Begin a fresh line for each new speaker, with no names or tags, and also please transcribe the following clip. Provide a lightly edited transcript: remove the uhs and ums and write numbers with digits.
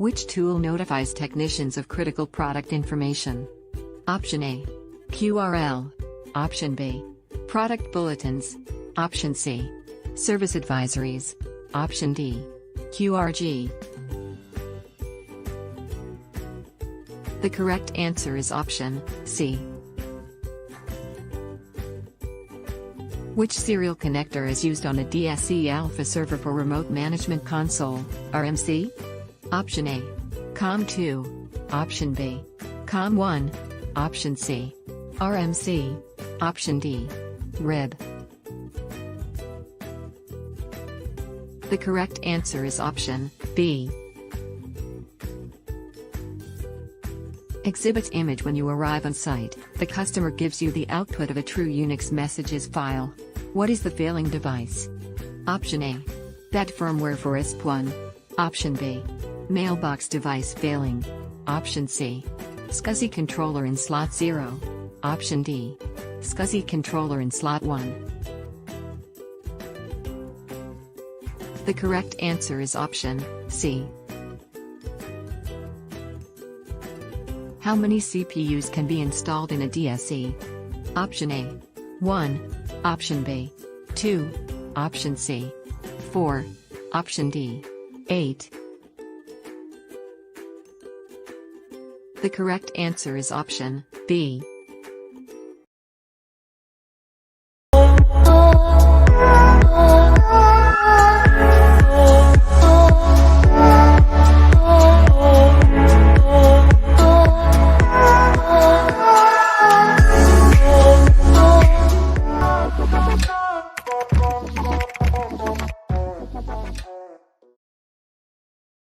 Which tool notifies technicians of critical product information? Option A. QRL. Option B. Product bulletins. Option C. Service advisories. Option D. QRG. The correct answer is option C. Which serial connector is used on a HP AlphaServer for Remote Management Console, RMC? Option A. COM2. Option B. COM1. Option C. RMC. Option D. RIB. The correct answer is option B. Exhibit image. When you arrive on site, the customer gives you the output of a true Unix messages file. What is the failing device? Option A. That firmware for ISP1. Option B. Mailbox device failing. Option C. SCSI controller in slot 0. Option D. SCSI controller in slot 1. The correct answer is option C. How many CPUs can be installed in a DSE? Option A. 1. Option B. 2. Option C. 4. Option D. 8. The correct answer is option B.